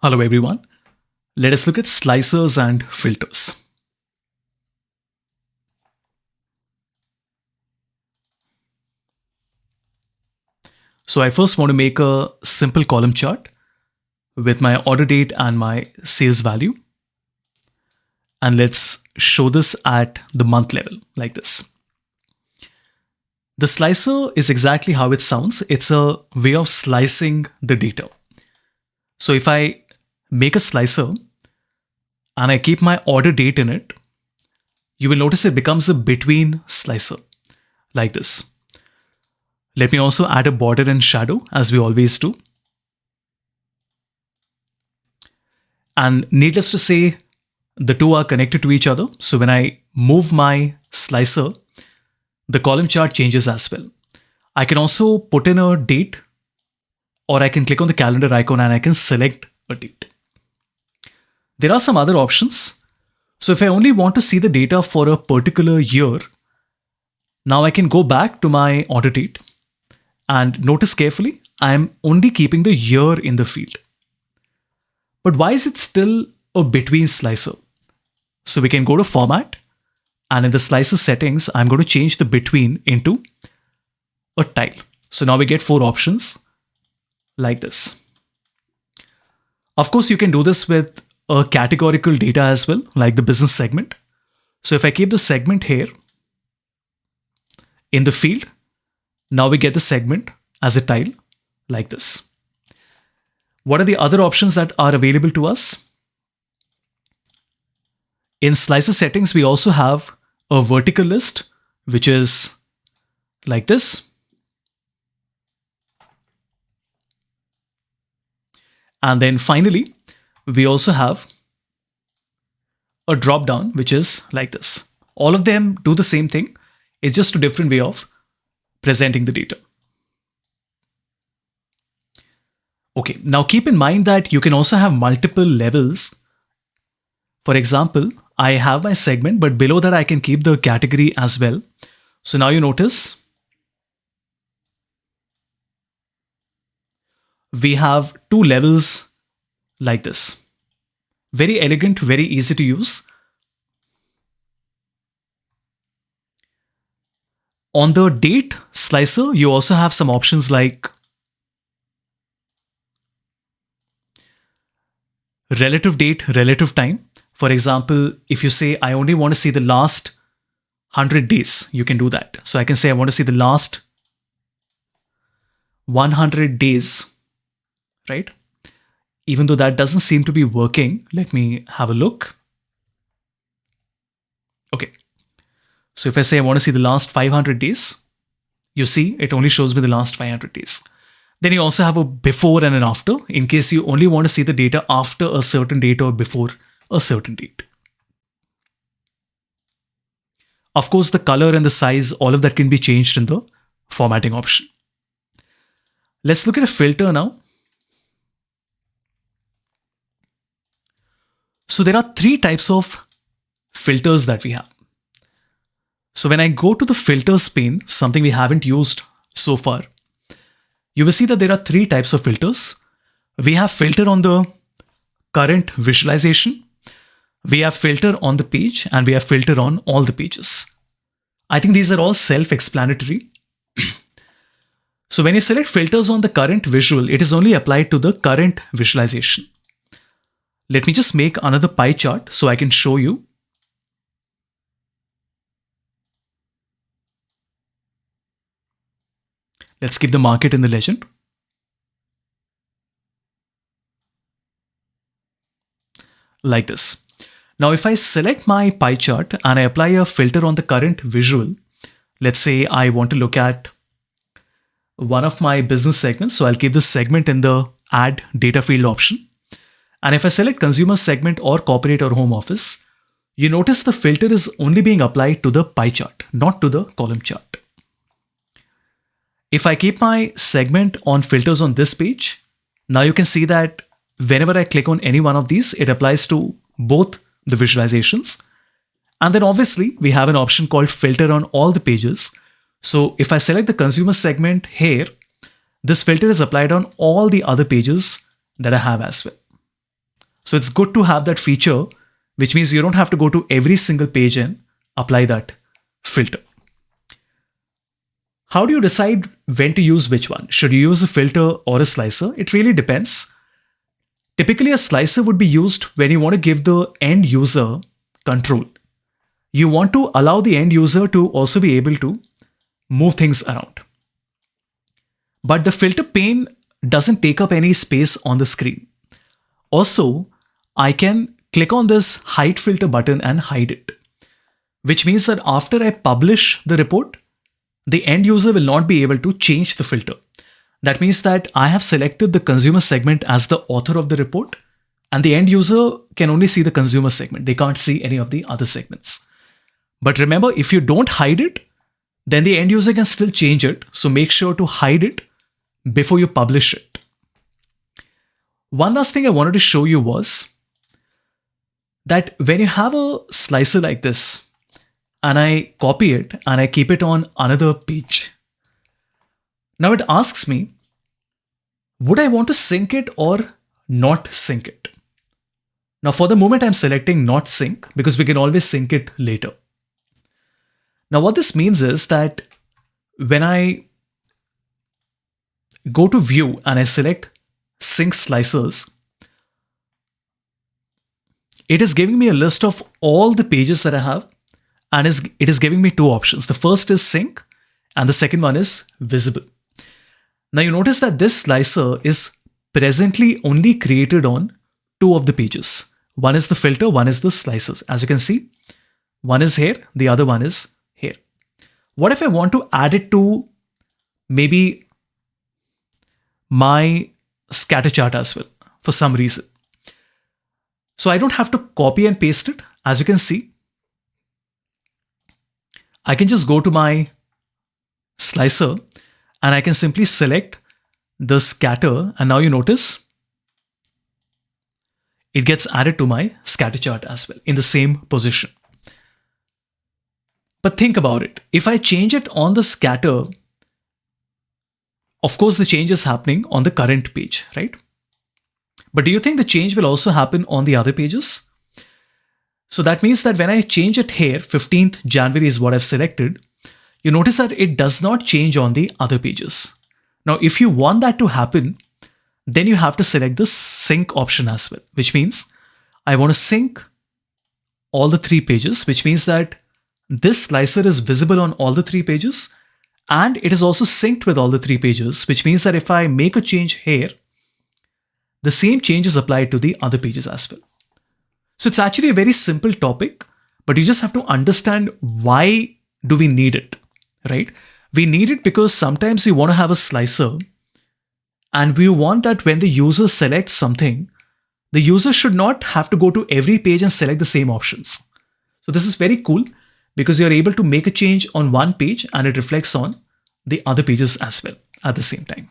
Hello everyone. Let us look at slicers and filters. So I first want to make a simple column chart with my order date and my sales value. And let's show this at the month level like this. The slicer is exactly how it sounds. It's a way of slicing the data. So if I make a slicer and I keep my order date in it, you will notice it becomes a between slicer like this. Let me also add a border and shadow as we always do. And needless to say, the two are connected to each other. So when I move my slicer, the column chart changes as well. I can also put in a date, or I can click on the calendar icon and I can select a date. There are some other options. So if I only want to see the data for a particular year, now I can go back to my order date and notice carefully, I am only keeping the year in the field. But why is it still a between slicer? So we can go to format, and in the slicer settings, I'm going to change the between into a tile. So now we get 4 options like this. Of course, you can do this with a categorical data as well, like the business segment. So if I keep the segment here in the field, now we get the segment as a tile like this. What are the other options that are available to us? In slicer settings, we also have a vertical list, which is like this. And then finally, we also have a drop down, which is like this. All of them do the same thing. It's just a different way of presenting the data. Okay, now keep in mind that you can also have multiple levels. For example, I have my segment, but below that I can keep the category as well. So now you notice we have 2 levels like this. Very elegant, very easy to use. On the date slicer, you also have some options like relative date, relative time. For example, if you say, I only want to see the last 100 days, you can do that. So I can say, I want to see the last 100 days, right? Even though that doesn't seem to be working, let me have a look. Okay. So if I say I want to see the last 500 days, you see it only shows me the last 500 days. Then you also have a before and an after in case you only want to see the data after a certain date or before a certain date. Of course, the color and the size, all of that can be changed in the formatting option. Let's look at a filter now. So there are 3 types of filters that we have. So when I go to the filters pane, something we haven't used so far, you will see that there are 3 types of filters. We have filter on the current visualization, we have filter on the page, and we have filter on all the pages. I think these are all self-explanatory. So when you select filters on the current visual, it is only applied to the current visualization. Let me just make another pie chart so I can show you. Let's keep the market in the legend. Like this. Now, if I select my pie chart and I apply a filter on the current visual, let's say I want to look at one of my business segments. So I'll keep this segment in the add data field option. And if I select consumer segment or corporate or home office, you notice the filter is only being applied to the pie chart, not to the column chart. If I keep my segment on filters on this page, now you can see that whenever I click on any one of these, it applies to both the visualizations. And then obviously we have an option called filter on all the pages. So if I select the consumer segment here, this filter is applied on all the other pages that I have as well. So it's good to have that feature, which means you don't have to go to every single page and apply that filter. How do you decide when to use which one? Should you use a filter or a slicer? It really depends. Typically, a slicer would be used when you want to give the end user control. You want to allow the end user to also be able to move things around. But the filter pane doesn't take up any space on the screen. Also, I can click on this hide filter button and hide it, which means that after I publish the report, the end user will not be able to change the filter. That means that I have selected the consumer segment as the author of the report, and the end user can only see the consumer segment. They can't see any of the other segments. But remember, if you don't hide it, then the end user can still change it. So make sure to hide it before you publish it. One last thing I wanted to show you was that when you have a slicer like this, and I copy it and I keep it on another page, now it asks me, would I want to sync it or not sync it? Now for the moment, I'm selecting not sync because we can always sync it later. Now what this means is that when I go to view and I select sync slicers, it is giving me a list of all the pages that I have, and it is giving me two options. The first is sync and the second one is visible. Now you notice that this slicer is presently only created on two of the pages. One is the filter, one is the slicers. As you can see, one is here, the other one is here. What if I want to add it to maybe my scatter chart as well for some reason? So I don't have to copy and paste it. As you can see, I can just go to my slicer and I can simply select the scatter, and now you notice it gets added to my scatter chart as well in the same position. But think about it. If I change it on the scatter, of course the change is happening on the current page, right? But do you think the change will also happen on the other pages? So that means that when I change it here, 15th January is what I've selected, you notice that it does not change on the other pages. Now, if you want that to happen, then you have to select the sync option as well, which means I want to sync all the three pages, which means that this slicer is visible on all the three pages and it is also synced with all the three pages, which means that if I make a change here, the same change is applied to the other pages as well. So it's actually a very simple topic, but you just have to understand why do we need it, right? We need it because sometimes we want to have a slicer and we want that when the user selects something, the user should not have to go to every page and select the same options. So this is very cool because you're able to make a change on one page and it reflects on the other pages as well at the same time.